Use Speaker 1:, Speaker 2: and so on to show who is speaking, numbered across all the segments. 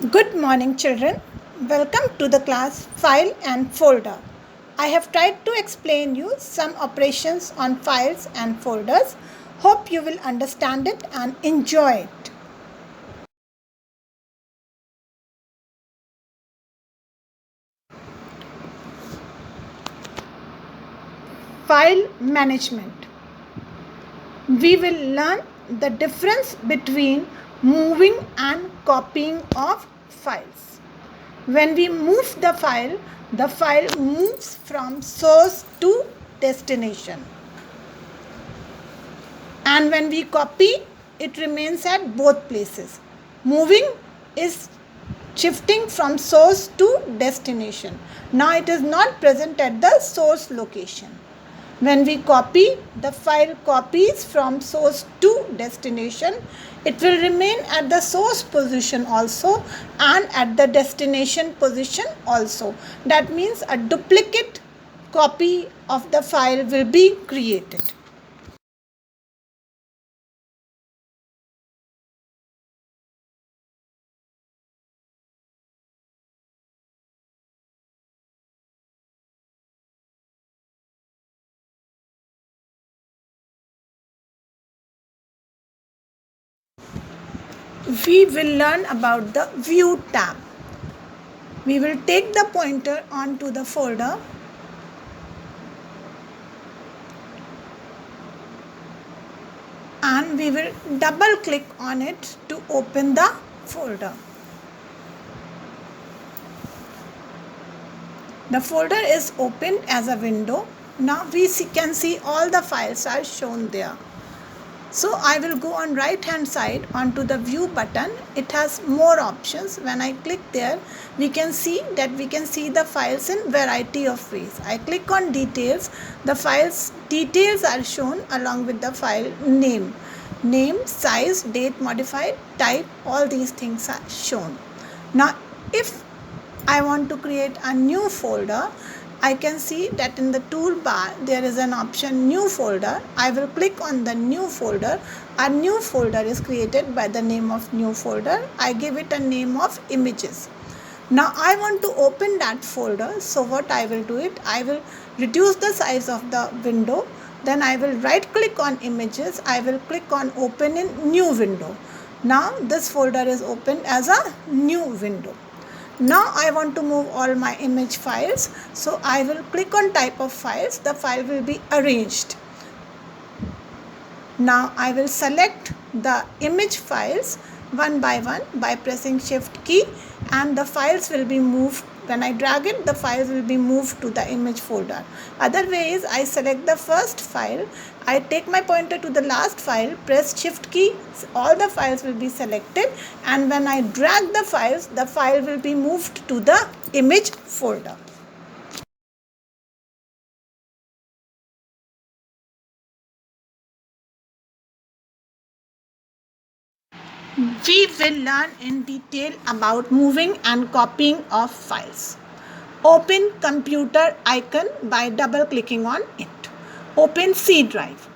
Speaker 1: Good morning, children. Welcome to the class File and Folder. I have tried to explain you some operations on files and folders. Hope you will understand it and enjoy it. File management. We will learn the difference between moving and copying of files. When we move the file moves from source to destination. And when we copy, it remains at both places. Moving is shifting from source to destination. Now it is not present at the source location. When we copy, the file copies from source to destination. It will remain at the source position also and at the destination position also. That means a duplicate copy of the file will be created. We will learn about the View tab. We will take the pointer onto the folder and we will double click on it to open the folder. The folder is opened as a window. Now we can see all the files are shown there. So I will go on right hand side onto the view button. It has more options. When I click there, we can see the files in variety of ways. I click on details. The files details are shown along with the file name. Name, size, date modified, type, all these things are shown. Now if I want to create a new folder, I can see that in the toolbar there is an option new folder. I will click on the new folder. A new folder is created by the name of new folder. I give it a name of images. Now I want to open that folder. So what I will do it, I will reduce the size of the window. Then I will right click on images. I will click on open in new window. Now this folder is opened as a new window. Now I want to move all my image files. So I will click on type of files. The file will be arranged. Now I will select the image files one by one by pressing shift key and the files will be moved. When I drag it, the files will be moved to the image folder. Other way is I select the first file, I take my pointer to the last file, press shift key, all the files will be selected and when I drag the files, the file will be moved to the image folder. We will learn in detail about moving and copying of files. Open computer icon by double clicking on it. Open C drive.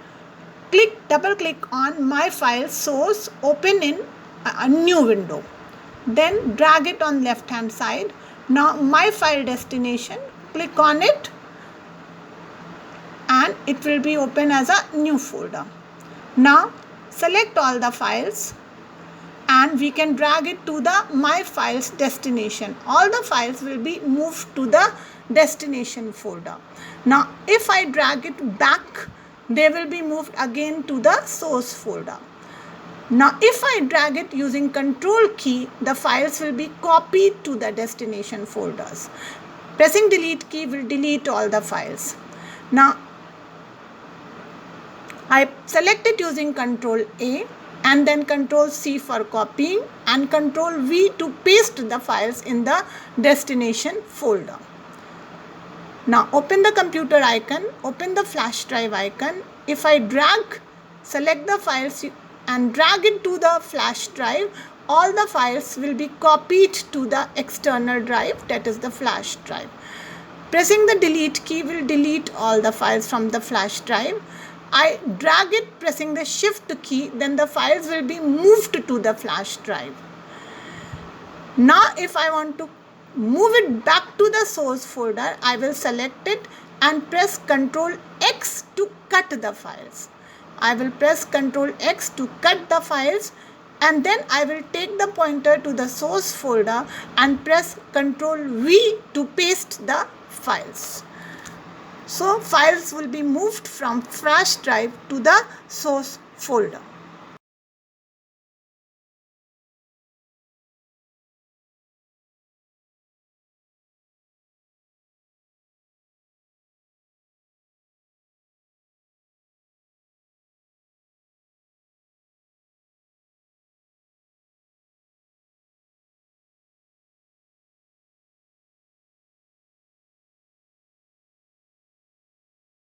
Speaker 1: Double click on my file source, open in a new window. Then drag it on left hand side. Now my file destination, click on it and it will be open as a new folder. Now select all the files and we can drag it to the my files destination. All the files will be moved to the destination folder. Now if I drag it back, they will be moved again to the source folder. Now if I drag it using control key, the files will be copied to the destination folders. Pressing delete key will delete all the files. Now I select it using control A and then control C for copying and control V to paste the files in the destination folder. Now open the computer icon, open the flash drive icon. If I select the files and drag it to the flash drive, all the files will be copied to the external drive, that is the flash drive. Pressing the delete key will delete all the files from the flash drive. I drag it pressing the shift key, then the files will be moved to the flash drive. Now if I want to move it back to the source folder, I will select it and press Ctrl X to cut the files. I will press Ctrl X to cut the files, and then I will take the pointer to the source folder and press Ctrl V to paste the files. So files will be moved from flash drive to the source folder.